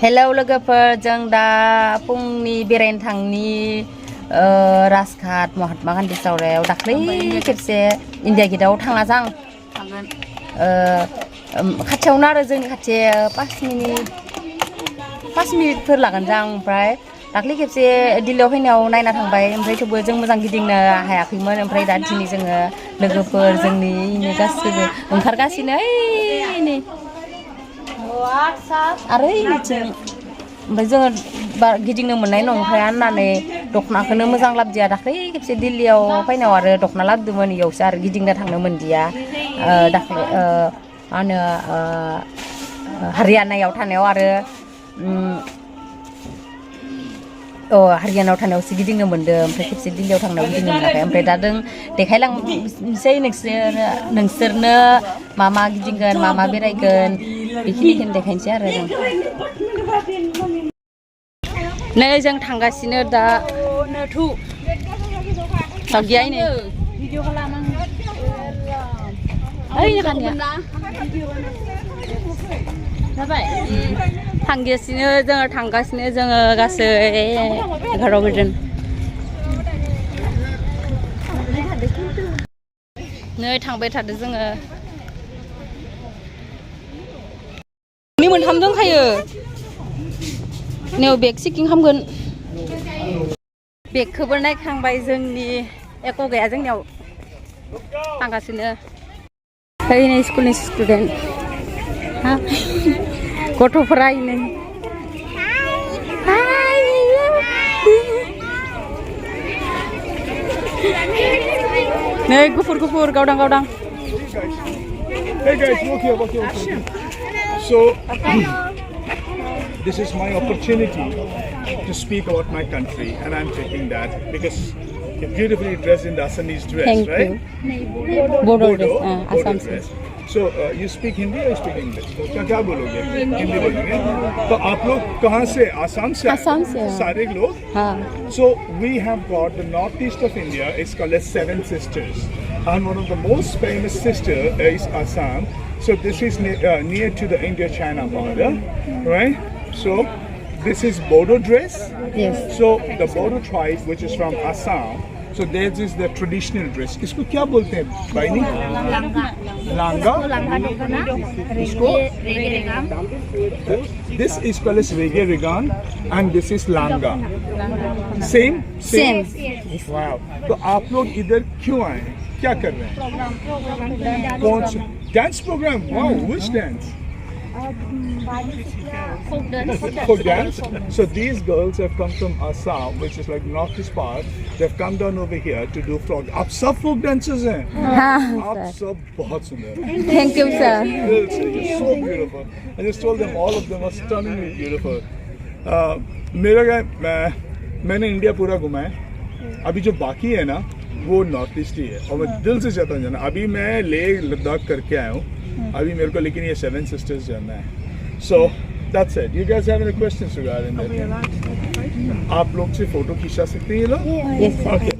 Hello लोगोफोर जों दा फुंनि बेरायनो थांनि राजघाट महात्मा गान्धी सावरायाव दाख्लै खेबसे इन्डिया गेटआव थाङा जां थांगोन खाथियावनो आरो जोंनि खाथि 5 मिनिटफोर लागोन जां ओमफ्राय दाख्लै खेबसे दिल्लीयाव फैनायाव नायना थांबाय ओमफ्राय थेवबो जों मोजां गिदिंनो हायाखैमोन ओमफ्राय दा दिनै जोङो लोगोफोर जोंनि गासिबो ओंखारगासिनो नै आरो बिथिं ओमफ्राय जोङो गिदिंनो मोननाय नंखाया होननानै दख'नाखौनो मोजां लाबोदिया दाख्लै खेबसे दिल्लीयाव फैनायाव आरो दख'ना लाबोदोंमोन इयावसो आरो गिदिंनो थांनो मोनदिया दाख्लै मा होनो हारियानायाव थानायाव आरो हारियानायाव थानायावसो गिदिंनो मोन्दों ओमफ्राय खेबसे दिल्लीयाव थांनायाव गिदिंनो मोनाखै ओमफ्राय दा जों देखायलांनोसै नोंसोरनो मा गिदिंगोन मा बेरायगोन बेखिनिखौनो देखायनोसै आरो जों नै जों थांगासिनो दा थांगासिनो जोङो गासै 11 गोजोन नै थांबाय थादो जोङो मोनथाम दंखायो नेव बेग चेकिं खालामगोन बेगखौबो नायखांबाय जोंनि एख' गैया जोंनियाव थांगासिनो नै स्कुलनि स्टुडेन्ट गथ'फोरा नै गुफुर गावदां Hey guys, look here. So, this is my opportunity to speak about my country, and I'm taking that because you're beautifully dressed in the Assamese dress, Thank right? you. Bodo dress. So, you speak Hindi or you speak English? क्या बोलोगे? हिंदी बोलोगे? तो आप लोग कहाँ से? आसाम से? आसाम से सारे लोग? हाँ. So, we have got the northeast of India. It's called as Seven Sisters. And one of the most famous sister is Assam. So this is near to the India-China border, right? So this is Bodo dress. Yes. So the Bodo tribe, which is from Assam, so theirs is the traditional dress. इसको क्या बोलते हैं भाईनी? लांगा. इसको? This is called as regan and this is langa. Same. Wow. तो आप लोग इधर क्यों आए? क्या कर रहे हैं? कौन सा dance programme? Wow, which dance? Folk dance. So these girls have come from Assam, which is like northeast part. They've come down over here to do folk. आप सब folk dancers हैं? आप सब बहुत सुंदर. Thank you, sir. You're so beautiful. I just told them all of them are stunningly beautiful. मैंने India पूरा घुमा है. अभी जो बाकी है ना वो नॉर्थ ईस्ट ही है और मैं दिल से चाहता हूँ जाना. अभी मैं लेह लद्दाख करके आया हूँ अभी मेरे को, लेकिन ये 7 सिस्टर्स जाना है. So that's it. You guys have any questions regarding that? आप लोग से फोटो खींचा सकते हैं ये लोग? Yes, sir. Okay.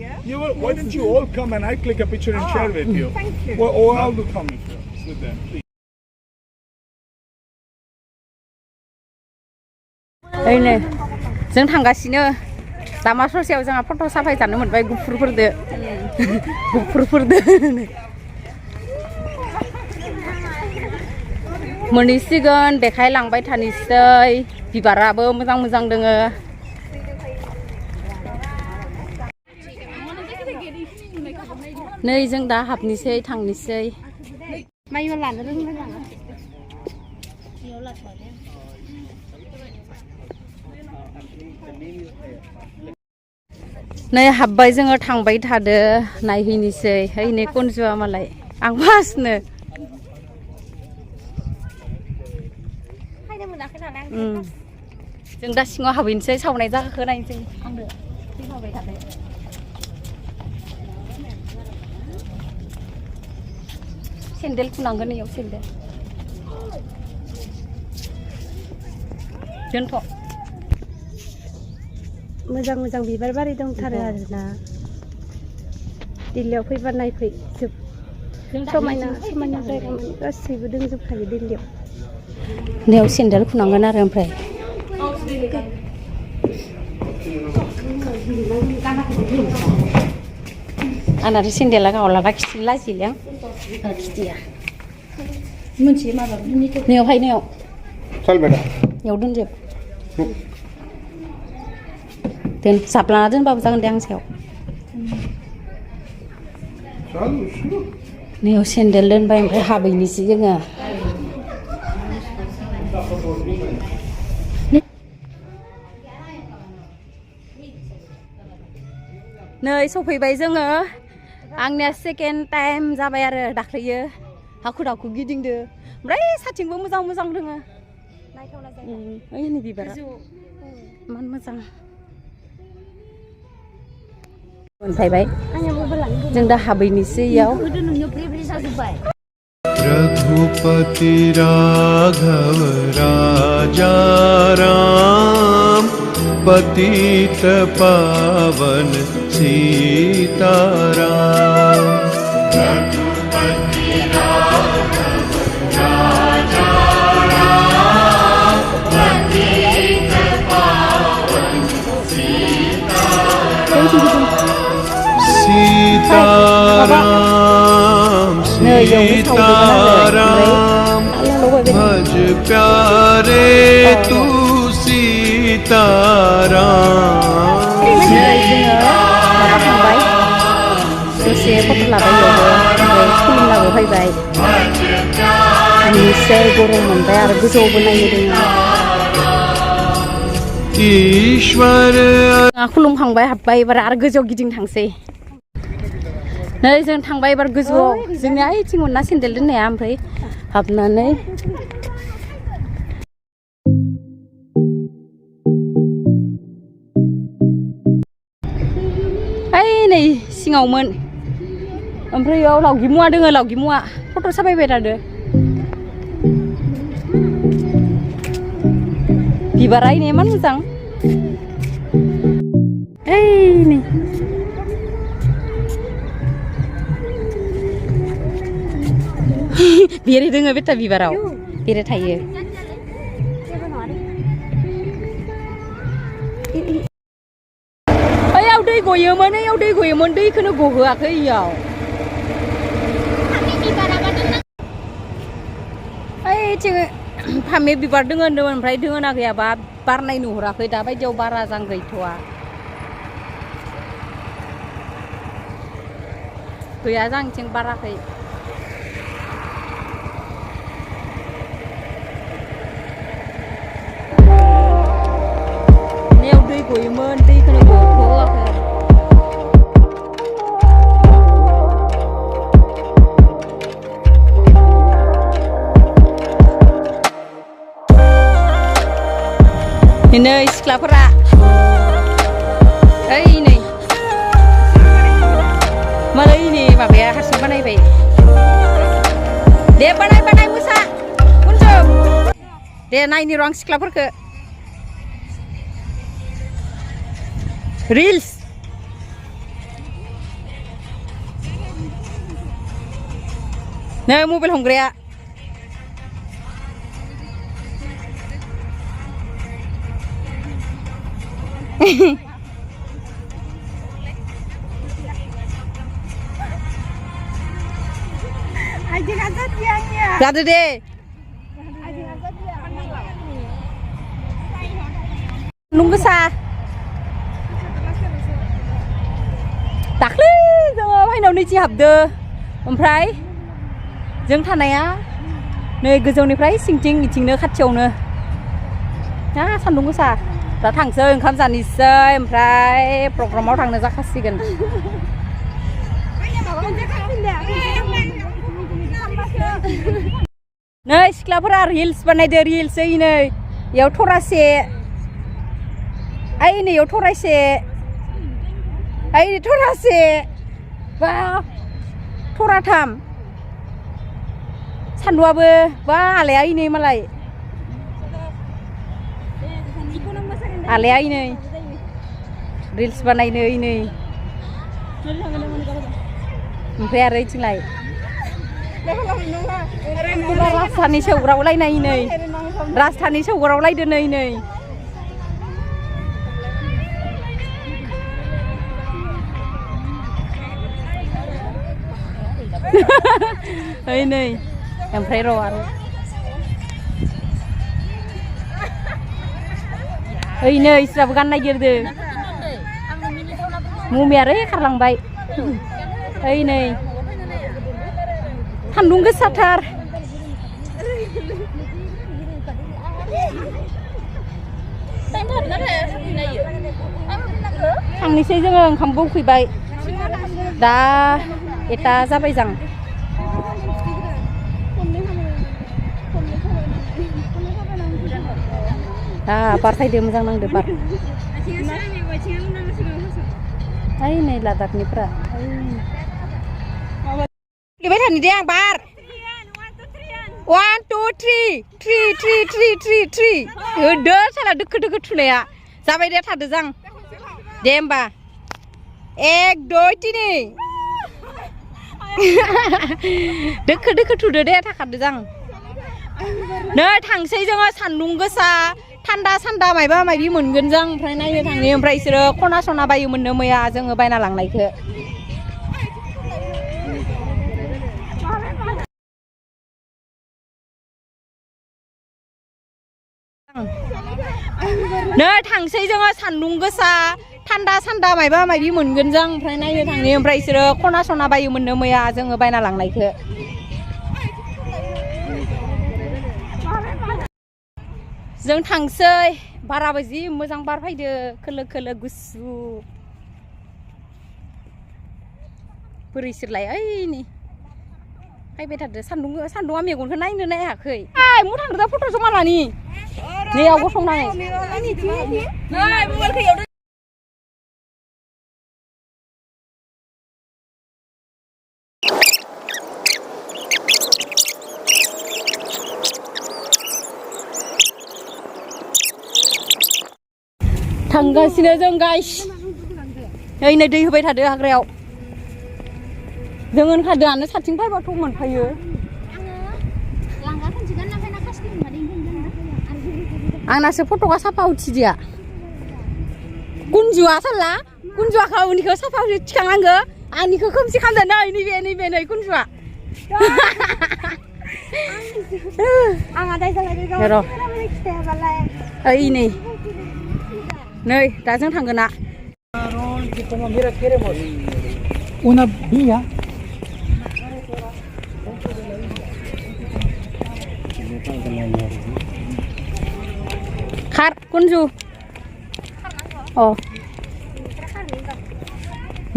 Why don't you all come and I click a picture and share with you? Thank you. Well, or I'll do come with them, please. ओरैनो जों थांगासिनो लामा ससेयाव जोंहा फट' साफाय जानो मोनबाय गुफुरफोरदो मोनहैसिगोन देखायलांबाय थानोसै. बिबाराबो मोजां दोङो. नै जों दा हाबनोसै थांनोसै. नै हाबबाय जोङो थांबाय थादो नायहैनोसै. नै कनजुआ मालाय आं फार्स्टनो जों दा सिङाव हाबहैनोसै सावनाय जागाखौ नायनोसै. आंनो फैफाबाय थादो. सेन्देल खुनांगोन इयाव सेन्देल दोनथ'. मोजां बिबार बारि दंथारो आरोना. दिल्लीयाव फैबा नायफै समायना जायगा गासैबो दंजोबखायो दिल्लीयाव. नेव सेन्देल खुनांगोन आरो ओमफ्राय आंना सेन्देला गावला खिथि लाजिलां खिथिया मोनसे माबा नैयावहाय नैयाव चल बेटा याव दोनजोब दोन जाब्लाना दोनबाबो जागोन दे आं सायाव नैयाव सेन्देल दोनबाय ओमफ्राय हाबैनोसै जोङो नै सफैबाय जोङो आंनिया सेकेन्ड टाइम जाबाय आरो दाख्लैयो हाखु दाखु गिदिंदो ओमफ्राय साथिंबो मोजां मोजां दोङो नायथावना जायगा ओइनि बिबारा मान मोजां मोनफायबाय जों दा हाबैनोसै इयाव रघुपति राघव राजा राम पतित पावन सीताराम रघुपति राघव राजा राम पतित पावन सीताराम सीताराम भज प्यारे तू सीताराम दसे फट' लाबाय खुलुमनाबो फैबाय एसे गरम मोनबाय आरो गोजौआवबो नायनो दोङो ईश्वर खुलुमखांबाय हाबबाय एबार आरो गोजौआव गिदिं थांसै नै जों थांबाय एबार गोजौआव जोंनि आइथिं मोनना सेन्देल दोननाया ओमफ्राय हाबनानै ओइ नै सिङावमोन ओमफ्राय इयाव लावगि मुवा दोङो लावगि मुवा फट' साफायबाय थादो बिबारा इने इमान मोजां ओइ नै बेरे दोङो बेटा बिबाराव बेरे थायो ओइयाव दै गयोमोन ओइयाव दै गयोमोन दैखौनो गहोआखै इयाव ओइथिं फामे बिबार दोङो होनदोंमोन ओमफ्राय दोङो ना गैयाबा बारनाय नुहुराखै दा बायदियाव बारा जां गैथ'वा गैया जांथिं बाराखै नेयाव दै गयोमोन दैखौनो गथ'वाखै नै सिख्लाफोरा ओइ नै मालाय नै माबाया हारसिं बानायबाय दे बानाय मोसा उनजों दे नायनि र' आं सिख्लाफोरखौ रिल्स नै मबाइल हमग्राया जादो दे सान्दुं गोसा दाख्लै जोङो फाइनाव नैथि हाबदो ओमफ्राय जों थानाया नै गोजौनिफ्राय सिंथिं इथिंनो खाथियावनो सान्दुं गोसा दा थांसै ओंखाम जानोसै ओमफ्राय प्रग्रामाव थांनो जाखासिगोन नै सिख्लाफोरा रिल्स बानायदो रिल्स ओइ नै इयाव थरासे ओइ नै इयाव थरासे ओइ थरासे बा थराथाम सान्दुंआबो बा आलाया ओइ नै मालाय आलाया ओइ नै रिल्स बानायनो ओइ नै ओमफ्राय आरो ओइथिंलाय राजधानि सौग्रावलायनाय नै राजधानि सौग्रावलायदो नै ओइ नै ओमफ्राय र' आरो ओइ नै इसोराबो गान नागिरदो ममिया ओरै खारलांबाय ओइ नै सान्दुं गोसाथार थांनोसै जोङो ओंखामबो उखैबाय दा एटा जाबाय जां बार फैदो मोजां नांदो बार ओइ नै लादाखनिफ्रा गेलेबाय थानि दे आं बार 1 2 3 होदो साला दोखो दोखो थुनाया जाबाय दे थादो जां दे होमबा 1 2 3 दोखो दोखो थुदो दे थाखादो जां नै थांसै जोङो सान्दुं गोसा थान्दा सान्दा मायबा मायबि मोनगोन जों ओमफ्राय नायनो थांनि ओमफ्राय इसोरो खना सना बायोमोननो मैया जोङो बायना लांनायखो नै थांसै जोङो सान्दुं गोसा थान्दा सान्दा मायबा मायबि मोनगोन जों ओमफ्राय नायनो थांनि ओमफ्राय इसोरो खना सना बायोमोननो मैया जोङो बायना लांनायखो जों थांसै बाराबो जि मोजां बार फैदो खोलो खोलो गुसु बोरै सोरलाय ओइनि फैबाय थादो सान्दुङा मेगनखौ नायनो नायाखै मु थांदो दा फट' जमा लानि नैयाव गसंनानै थांगासिनो जों गाइस ओइनै दै होबाय थादो हाग्रायाव जों ओंखारदोआनो साथिं फैबाथ' मोनफायो आंनासो फट'गा साफा उथिदिया कुनजुआ साला कुनजुआखौ उनिखौ साफा थिखांनांगो आंनिखौ खोमसि खालामदो नैबे नै कुनजुआ ओइ नै दा जों थांगोन ना खार कुनजु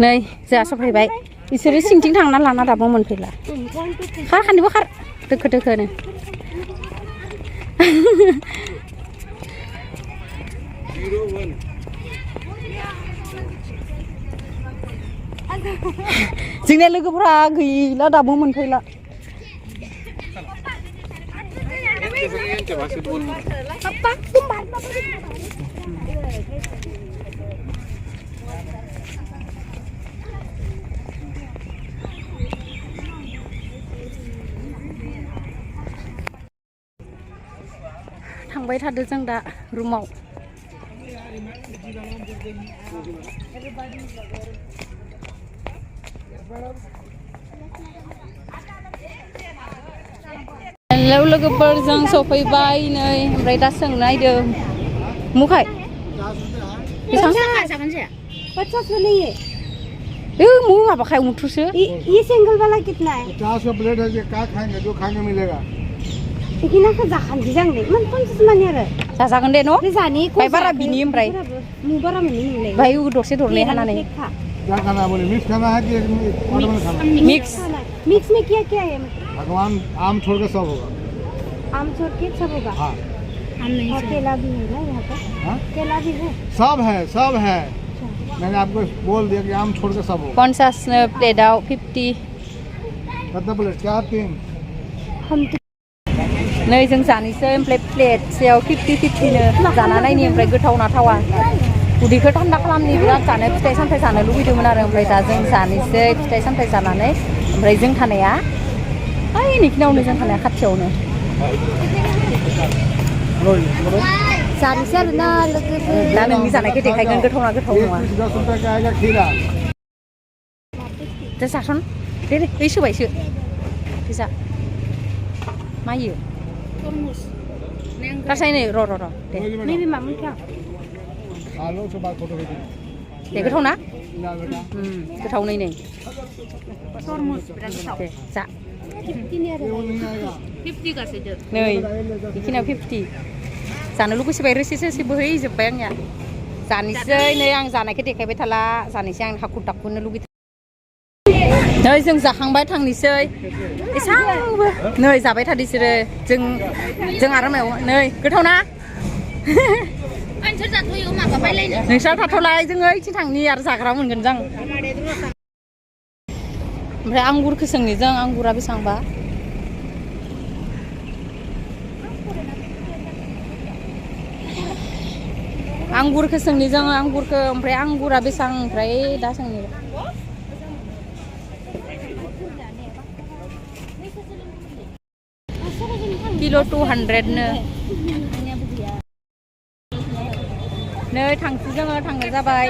नै जोंहा सफैबाय बिसोरो सिंथिं थांना लाना दाबो मोनफैला खार खानिबो खार दोखो दोखोनो जोंनिया लोगोफोरा गैला दाबो मोनफैला थांबाय थादो जों दा रुमाव हेलौ लोगोफोर जों सफैबाय नै ओमफ्राय दा सोंनो नायदों मुखाय मु माबाखाय उठुसो ये सिंगल वाला कितना है 50 का प्लेट है ये क्या खाएंगे जो खाने मिलेगा इतना का जाखानदि जांदे मन 50 मानि आरो जाजागोन दे न जानि बाय बारा बिनि ओमफ्राय मु बारा मोनि नोंलाय बाय दरसे दरनै हानानै क्या खाना बोले मिक्स खाना है कि ऑर्डर में खाना मिक्स में क्या है भगवान आम छोड़ के सब होगा आम छोड़ के सब होगा हाँ आम नहीं केला भी है ना यहाँ पर केला भी है सब है मैंने आपको बोल दिया कि आम छोड़ के सब होगा 50 प्लेटआव 50 कितना प्लेट 4 3 हम नै जों जानोसै ओमफ्राय प्लेटसेयाव 50 नो जाना नायनि ओमफ्राय गोथाव ना थावा उदैखौ थान्दा खालामनि बिराद जानो फिथाइ सामथाइ जानो लुबैदोंमोन आरो ओमफ्राय दा जों जानोसै फिथाइ सामथाइ जानानै ओमफ्राय जों थानाया ओइ नोंखिनावनो जों थानाया खाथियावनो जानोसै आरो ना लोगोफोर दा नोंनि जानायखौ देखायगोन गोथाव ना गोथाव नङा ₹10 का आएगा खीरा जा सासन दे बै सोबायसो फैसा मायो गासै नै र' दे Maybe mama क्या आलो से बात फोटो खींचो दे गोथाव ना ना बेटा गोथाव नै तरमुस बिराद गोथाव दे जा 50 नहीं आ ये वो नहीं आएगा 50 गासैदो नै बेखिनियाव 50 जानो लुगैसोबाय रोसि बोहैजोब्बाय आंनिया जानोसै नै आं जानायखौ देखायबाय थाला जानोसै आं हाखु दाखुनो लुगैथार नै जों जाखांबाय थांनोसै एसांबो नै जाबाय थादो बिसोरो जों आरो मायाव नै गोथाव ना आंसोर जाथ'यो माबा बायलायनो नोंस्रा थाथ'लाय जोङो ओइथिं थांनि आरो जाग्रा मोनगोन जों ओमफ्राय आंगुरखौ सोंनि जों आंगुरा बेसेबांबा आंगुरखौ सोंनि जों आंगुरखौ ओमफ्राय आंगुरा बेसेबां ओमफ्राय दा सोंनि किल' 200 नो नै थांसै जोङो थांनो जाबाय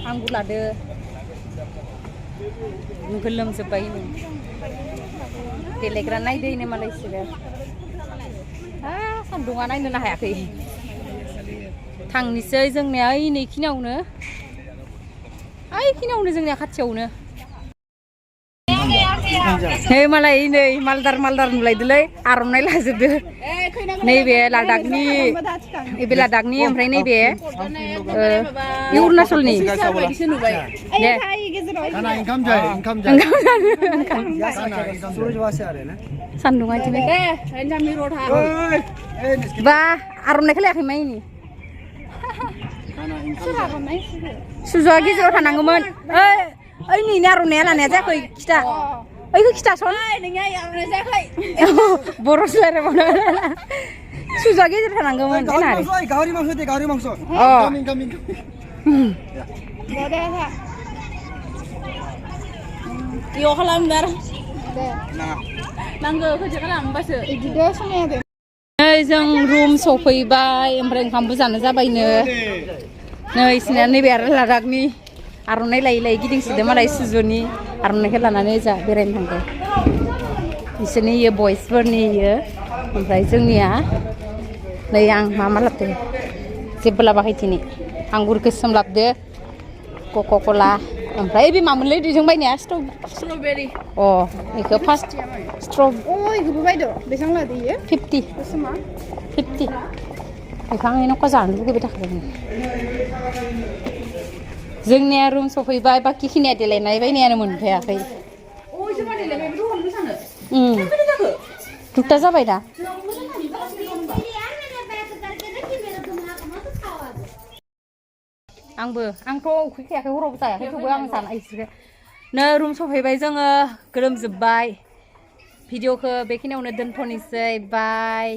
आंगुर लादो गोलोमजोब्बाय गेलेग्रा नायदोनो मालाय बिसोरो सान्दुङा नायनोनो हायाखै थांनोसै जोंनिया ओइ नैखिनियावनो जोंनिया खाथियावनो नै मालाय नै मालदार नुलायदोलै आर'नाइ लाजोबदो नैबे लादाखनि ओमफ्राय नैबे अरुणाचलनि दे सान्दुङा इदिनो बा आर'नाइखौ लायाखै माइनि सुजुआ गेजेराव थानांगौमोन ओइ नैनि आर'नाइया लानाया जायाखै खिथा ओइखौ खिथासन बर' रायलायबावनो सुजुआ गेजेराव थानांगौमोन गावरि मांस दे गावरि मांस इनकामिं इयाव खालामदो आरो नांगौ खोथिया खालामबासो इदिदो समाया नै जों रुम सफैबाय ओमफ्राय ओंखामबो जानो जाबायनो नै सिना नैबे आरो लादाखनि आर'नाइ लायै गिदिंसिदो मालाय सुजुनि आर'नाइखौ लानानै जा बेरायनो थांदो बिसोरनि इयो बयसफोरनि इयो ओमफ्राय जोंनिया नै आं मा लाबोदो जेबो लाबाखै दिनै आंगुर गोसोम लाबोदो कका-कला ओमफ्राय बे मामोनलै दैजों बायनाया स्ट्रबेरि बेखौ फार्स्ट इखौबो बायदो बेसेबां लादो इयो 50 बेखौ आं न'खा जानो लुगैबाय थाखादों जोंनिया रुम सफैबाय बाखिखिनिया देलायनाय बायनायानो मोनफायाखै दुटा जाबाय दा आंथ' उखैखायाखै हरावबो जायाखै थेवबो आं जानायसो नै रुम सफैबाय जोङो गोलोमजोब्बाय भिडिअखौ बेखिनियावनो दोनथ'नोसै बाय